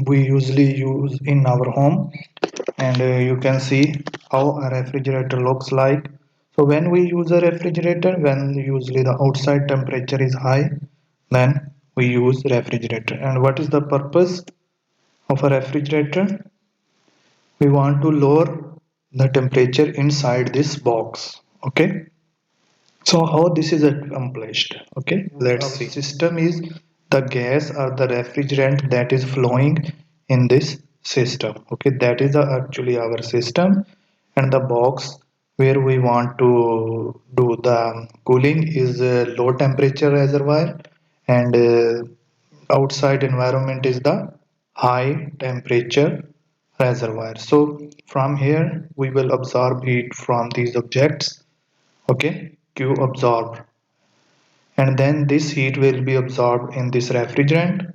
we usually use in our home. And you can see how a refrigerator looks like. So when we use a refrigerator, when usually the outside temperature is high, then we use refrigerator. And what is the purpose of a refrigerator? We want to lower the temperature inside this box. Okay, so how this is accomplished? Okay, let's see. System is the gas or the refrigerant that is flowing in this system. Okay, that is actually our system. And the box where we want to do the cooling is a low temperature reservoir, and outside environment is the high temperature reservoir. So from here we will absorb heat from these objects. Okay, q absorb, and then this heat will be absorbed in this refrigerant,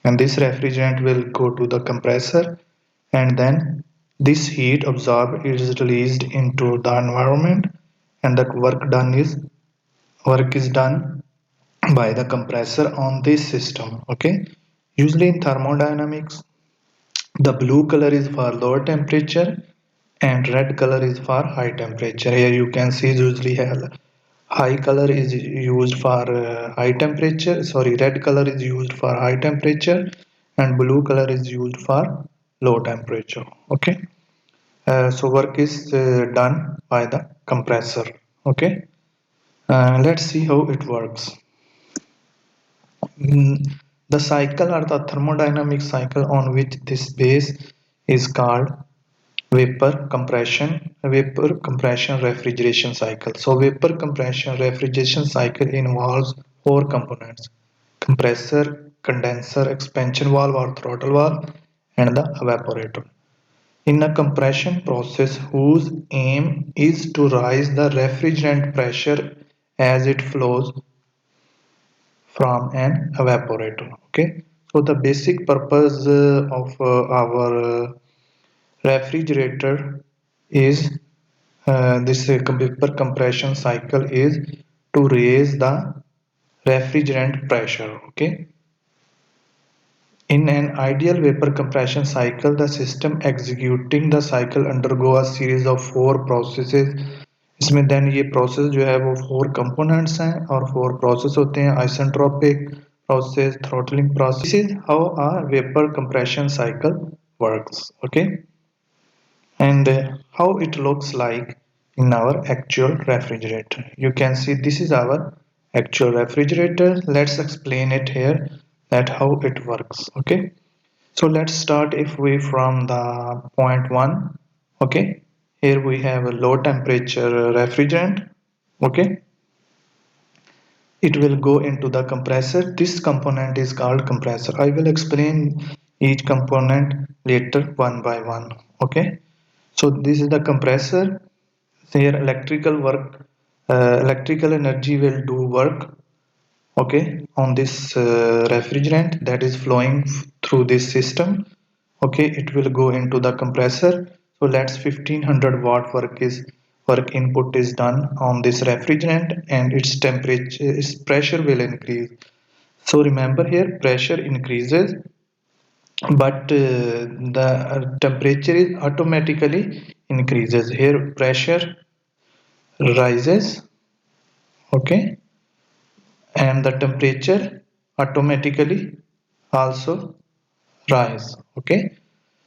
and this refrigerant will go to the compressor, and then this heat absorbed is released into the environment, and that work is done by the compressor on this system. Okay, usually in thermodynamics the blue color is for lower temperature and red color is for high temperature. Here you can see usually high color is used for high temperature, sorry, red color is used for high temperature and blue color is used for low temperature. Okay, so work is done by the compressor. Okay, let's see how it works. The cycle or the thermodynamic cycle on which this base is called vapor compression refrigeration cycle. So vapor compression refrigeration cycle involves four components: compressor, condenser, expansion valve or throttle valve, and the evaporator. In a compression process whose aim is to raise the refrigerant pressure as it flows from an evaporator. Okay, so the basic purpose of our refrigerator is this vapor compression cycle is to raise the refrigerant pressure. Okay, in an ideal vapor compression cycle the system executing the cycle undergo a series of four processes. इसमें then ये process जो है वो four components हैं और four process होते हैं: isentropic process, throttling process. Is how a vapour compression cycle works. Okay, and how it looks like in our actual refrigerator. You can see this is our actual refrigerator. Let's explain it here, that how it works. Okay, so let's start if we from the point 1. Okay, here we have a low temperature refrigerant. Okay, it will go into the compressor. This component is called compressor. I will explain each component later one by one. Okay, so this is the compressor. Here electrical work, electrical energy will do work, okay, on this refrigerant that is flowing through this system. Okay, it will go into the compressor. So let's 1500 watt work input is done on this refrigerant, and its temperature, its pressure will increase. So remember, here pressure increases, but the temperature is automatically increases. Here pressure rises, okay, and the temperature automatically also rise. Okay,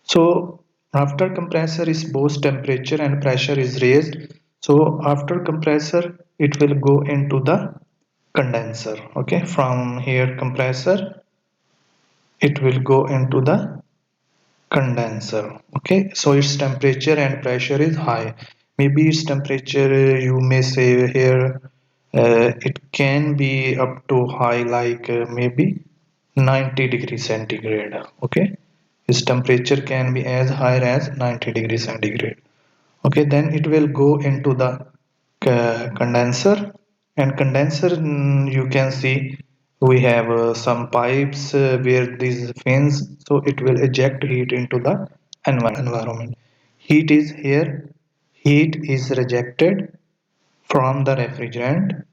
so after compressor is both temperature and pressure is raised. So after compressor it will go into the condenser. Okay, from here compressor it will go into the condenser. Okay, so its temperature and pressure is high. Maybe its temperature, you may say here, it can be up to high like maybe 90 degrees centigrade. Okay, its temperature can be as high as 90 degrees centigrade. Okay, then it will go into the condenser, and condenser, you can see we have some pipes where these fins, so it will eject heat into the environment. Heat is here, heat is rejected from the refrigerant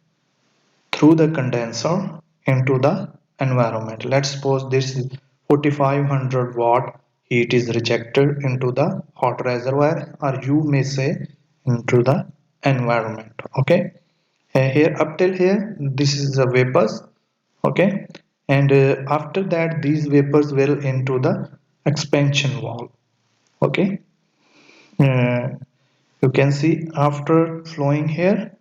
through the condenser into the environment. Let's suppose this 4500 watt heat is rejected into the hot reservoir, or you may say into the environment. Okay, here up till here this is the vapors. Okay, and after that these vapors will into the expansion valve. Okay, uh, you can see after flowing here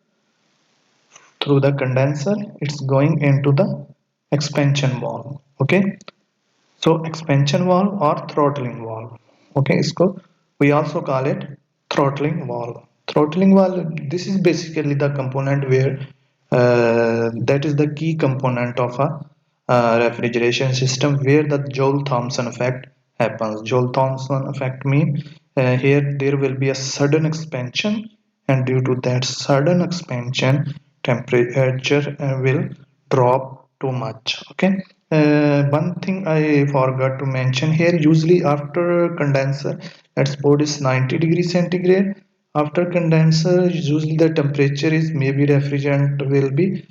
through the condenser, it's going into the expansion valve. Okay, so expansion valve or throttling valve. Okay, इसको we also call it throttling valve. Throttling valve, this is basically the component where that is the key component of a refrigeration system where the Joule-Thomson effect happens. Joule-Thomson effect mean here there will be a sudden expansion, and due to that sudden expansion temperature will drop too much. Okay, one thing I forgot to mention here, usually after condenser, let's suppose it's 90 degrees centigrade. After condenser usually the temperature is maybe refrigerant will be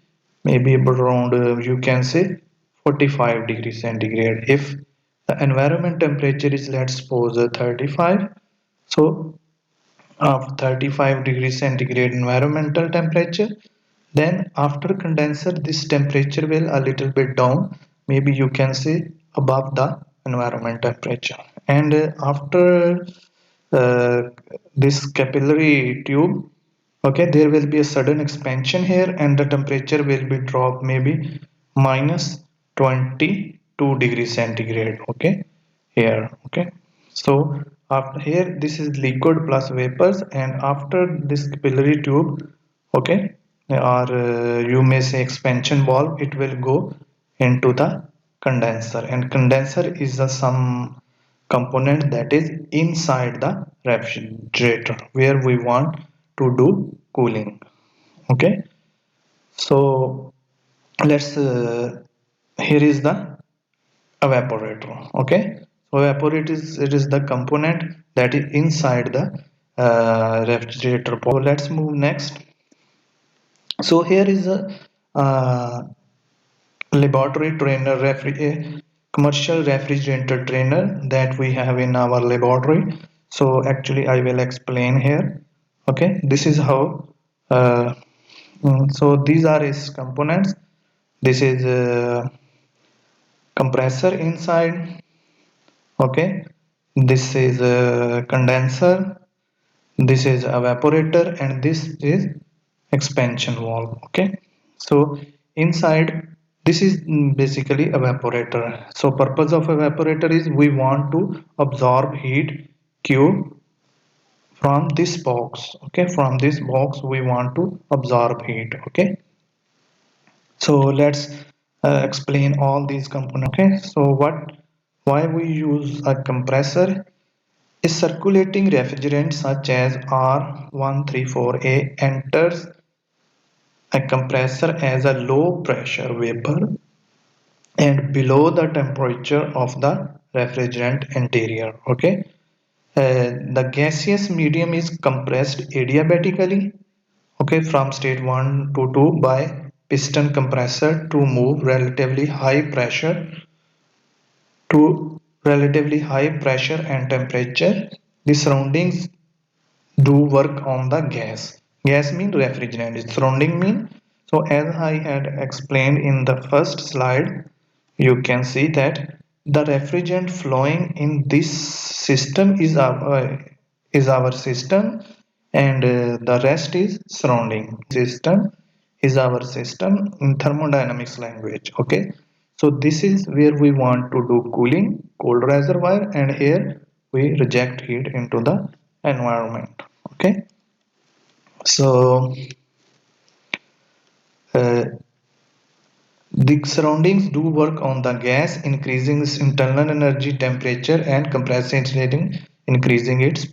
maybe around you can say 45 degrees centigrade. If the environment temperature is, let's suppose, 35, so of 35 degrees centigrade environmental temperature, then after condenser this temperature will a little bit down, maybe you can say above the environment temperature. And after uh, this capillary tube, okay, there will be a sudden expansion here and the temperature will be drop maybe minus 22 degrees centigrade. Okay, here. Okay, so after here this is liquid plus vapors, and after this capillary tube, okay, or you may say expansion valve, it will go into the condenser, and condenser is some component that is inside the refrigerator where we want to do cooling. Okay, so let's here is the evaporator. Okay, so evaporator is, it is the component that is inside the refrigerator. So let's move next. So here is a uh, laboratory trainer commercial refrigerator trainer that we have in our laboratory. So actually I will explain here. Okay, this is how uh, so these are its components. This is a compressor inside. Okay, this is a condenser, this is evaporator, and this is expansion valve. Okay, so inside this is basically evaporator. So purpose of evaporator is we want to absorb heat q from this box. Okay, from this box we want to absorb heat. Okay, so let's explain all these components. Okay, so why we use a compressor. A circulating refrigerant such as R134A enters a compressor as a low pressure vapor and below the temperature of the refrigerant interior. Okay, the gaseous medium is compressed adiabatically, okay, from state 1 to 2 by piston compressor to move relatively high pressure and temperature. The surroundings do work on the gas. Gas mean refrigerant. Its surrounding mean. So as I had explained in the first slide, you can see that the refrigerant flowing in this system is our system, and the rest is surrounding. System is our system in thermodynamics language. Okay, so this is where we want to do cooling, cold reservoir, and here we reject heat into the environment. Okay, so uh, the surroundings do work on the gas, increasing its internal energy, temperature, and compressing, increasing its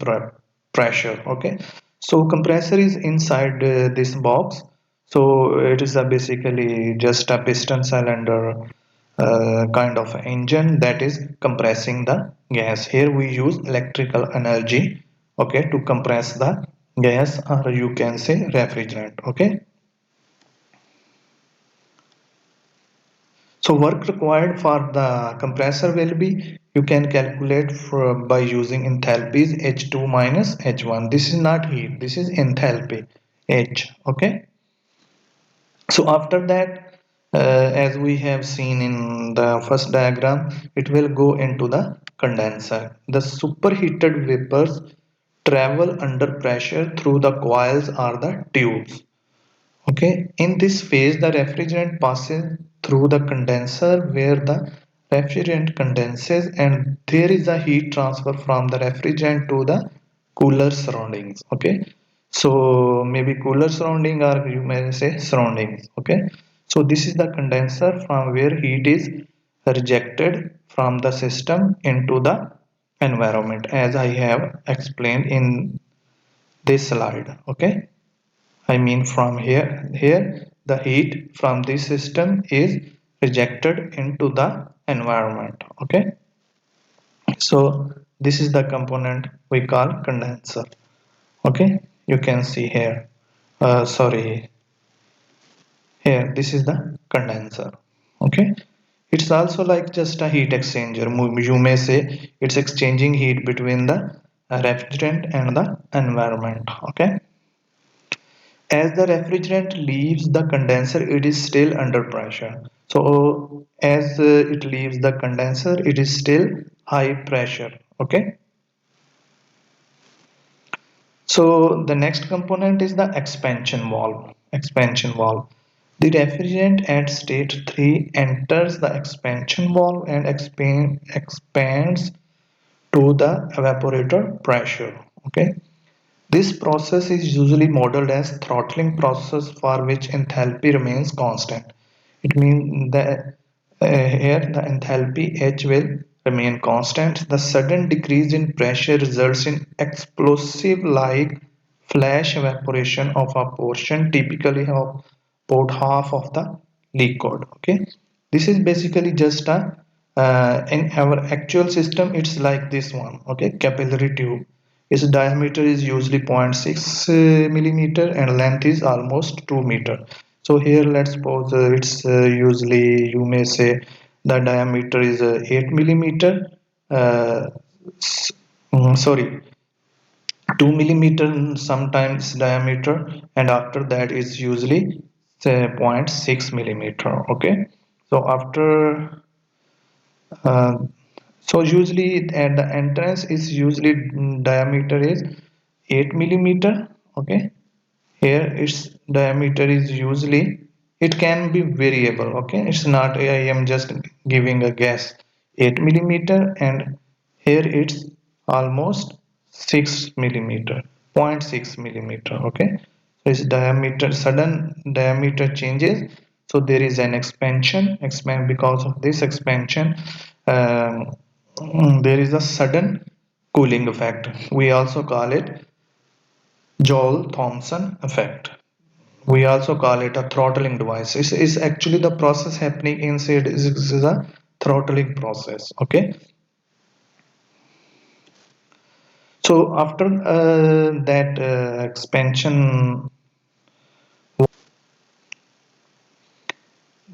pressure. Okay, so compressor is inside this box. So it is basically just a piston cylinder kind of engine that is compressing the gas. Here we use electrical energy, okay, to compress the gas, or you can say refrigerant. Okay, So work required for the compressor will be, you can calculate by using enthalpies H2 minus H1. This is not heat, this is enthalpy H. Okay. So after that, as we have seen in the first diagram, it will go into the condenser. The superheated vapors travel under pressure through the coils or the tubes. Okay, in this phase, the refrigerant passes through the condenser where the refrigerant condenses, and there is a heat transfer from the refrigerant to the cooler surroundings. Okay, so maybe cooler surrounding, or you may say surroundings. Okay, so this is the condenser from where heat is rejected from the system into the environment, as I have explained in this slide. Okay, I mean from here the heat from this system is rejected into the environment. Okay, so this is the component we call condenser. Okay, you can see here. Sorry, here this is the condenser. Okay, it's also like just a heat exchanger. You may say it's exchanging heat between the refrigerant and the environment. Okay, as the refrigerant leaves the condenser, it is still under pressure. So as it leaves the condenser, it is still high pressure. Okay, so the next component is the expansion valve. The refrigerant at state 3 enters the expansion valve and expands to the evaporator pressure. Okay, this process is usually modeled as throttling process, for which enthalpy remains constant. It means that here the enthalpy H will remain constant. The sudden decrease in pressure results in explosive like flash evaporation of a portion, typically of about half of the liquid. Okay, this is basically just a in our actual system it's like this one. Okay, capillary tube, its diameter is usually 0.6 millimeter and length is almost 2 meter. So here let's suppose it's usually, you may say, the diameter is 8 millimeter. Uh, sorry, 2 millimeter sometimes diameter, and after that is usually say zero point 0.6 millimeter. Okay, so after uh, so usually at the entrance is usually diameter is 8 millimeter. Okay, here its diameter is usually, it can be variable. Okay, it's not, I am just giving a guess, 8 millimeter, and here it's almost 6 millimeter, zero point 0.6 millimeter. Okay, so its diameter, sudden diameter changes, so there is an expand because of this expansion. There is a sudden cooling effect. We also call it Joule-Thomson effect. We also call it a throttling device. It's actually the process happening inside is a throttling process. Okay. So after that expansion,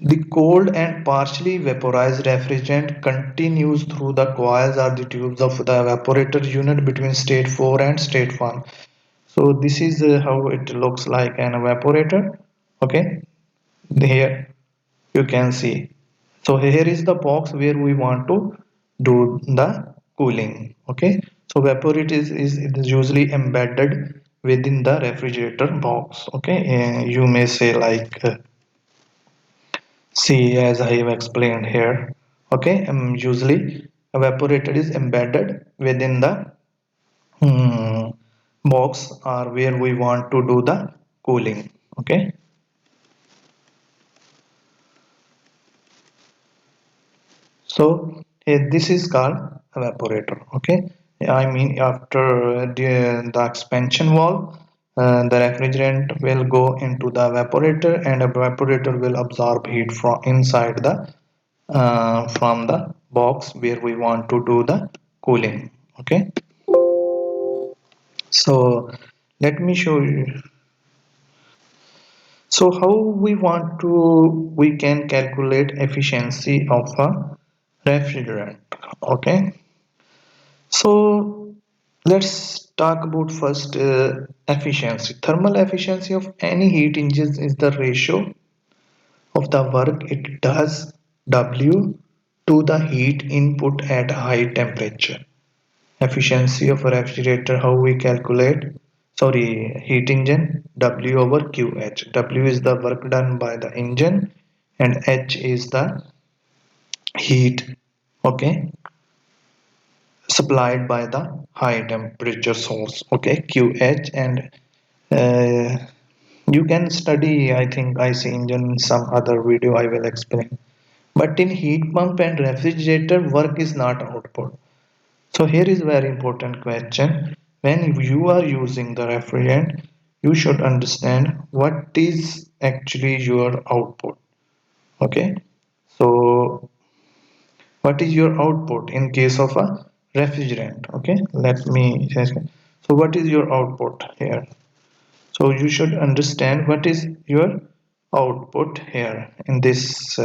the cold and partially vaporized refrigerant continues through the coils or the tubes of the evaporator unit between state 4 and state 1. So this is how it looks like an evaporator. Okay, here you can see. So here is the box where we want to do the cooling. Okay, so evaporator is usually embedded within the refrigerator box. Okay, you may say like see, as I have explained here. Okay, usually evaporator is embedded within the box or where we want to do the cooling. Okay, so this is called evaporator. Okay, I mean after the expansion valve, the refrigerant will go into the evaporator, and evaporator will absorb heat from inside the from the box where we want to do the cooling. Okay, so let me show you. So how we can calculate efficiency of a refrigerant? Okay, so let's talk about first efficiency. Thermal efficiency of any heat engine is the ratio of the work it does W to the heat input at high temperature. Efficiency of a refrigerator, how we calculate, sorry, heat engine, W over QH. W is the work done by the engine and H is the heat, okay, supplied by the high temperature source, okay, QH. And uh, you can study, I think, IC engine in some other video I will explain. But in heat pump and refrigerator, work is not output. So here is very important question. When you are using the refrigerant, you should understand what is actually your output. Okay. So what is your output in case of a refrigerant? Okay. Let me. So what is your output here? So you should understand what is your output here in this.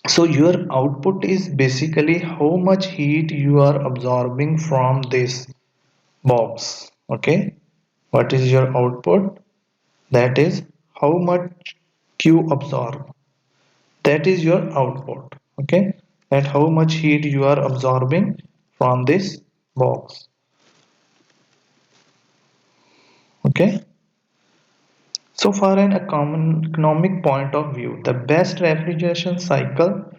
So your output is basically how much heat you are absorbing from this box. Okay, what is your output? That is how much you absorb. That is your output. Okay, and how much heat you are absorbing from this box. Okay, so for an economic point of view, the best refrigeration cycle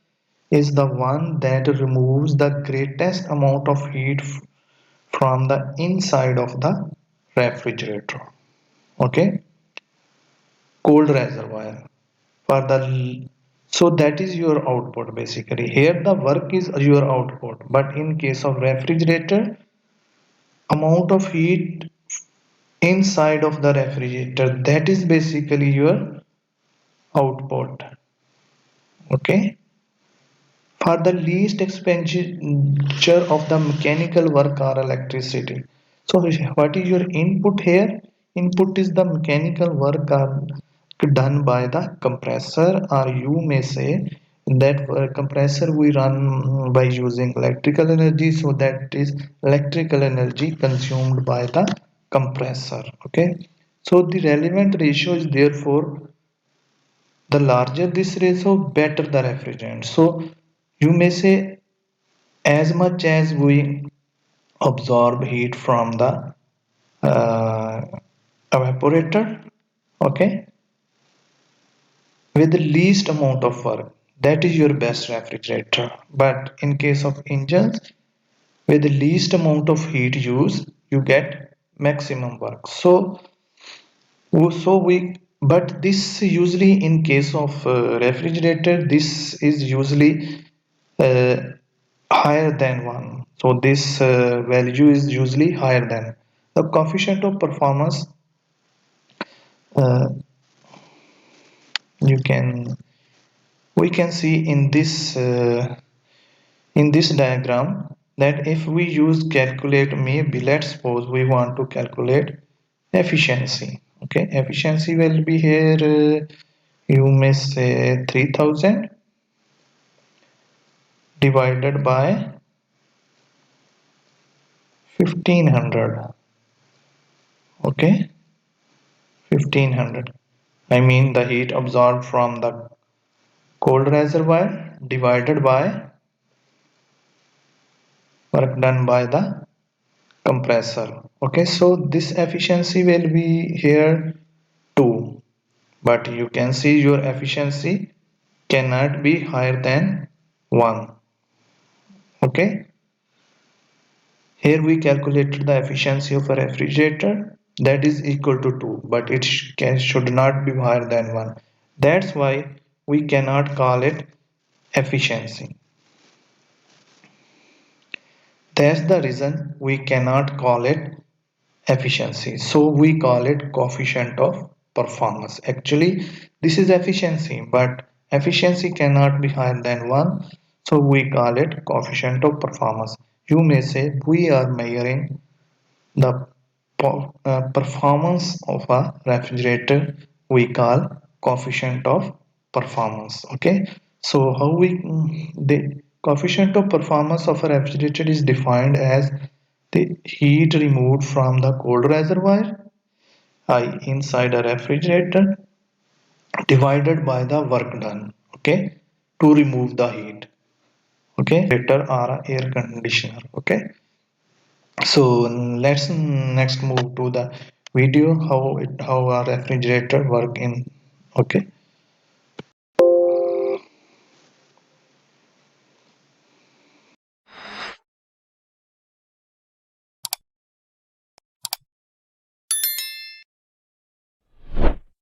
is the one that removes the greatest amount of heat from the inside of the refrigerator. Okay, cold reservoir for the, so that is your output. Basically here the work is your output, but in case of refrigerator, amount of heat inside of the refrigerator, that is basically your output. Okay, for the least expenditure of the mechanical work or electricity. So what is your input here? Input is the mechanical work done by the compressor, or you may say that compressor we run by using electrical energy, so that is electrical energy consumed by the compressor. Okay, so the relevant ratio is therefore, the larger this ratio, better the refrigerant. So you may say, as much as we absorb heat from the uh, evaporator, okay, with the least amount of work, that is your best refrigerator. But in case of engines, with the least amount of heat use, you get maximum work. So we, but this usually in case of refrigerator, this is usually uh, higher than 1. So this value is usually higher than the coefficient of performance. Uh, you can we can see in this diagram that if we use calculate, maybe let's suppose we want to calculate efficiency. Okay, efficiency will be here. You may say 3000 divided by 1500. Okay, 1500. I mean the heat absorbed from the cold reservoir divided by work done by the compressor. Okay, so this efficiency will be here 2, but you can see your efficiency cannot be higher than 1. Okay, here we calculated the efficiency of a refrigerator, that is equal to 2, but it should not be higher than 1. That's why we cannot call it efficiency. That's the reason we cannot call it efficiency. So we call it coefficient of performance. Actually, this is efficiency, but efficiency cannot be higher than 1. So we call it coefficient of performance. You may say we are measuring the performance of a refrigerator we call coefficient of performance. Okay, so how we the coefficient of performance of a refrigerator is defined as the heat removed from the cold reservoir I inside a refrigerator divided by the work done, okay, to remove the heat. Okay, refrigerator or a air conditioner. Okay, so let's next move to the video how a refrigerator work in. Okay,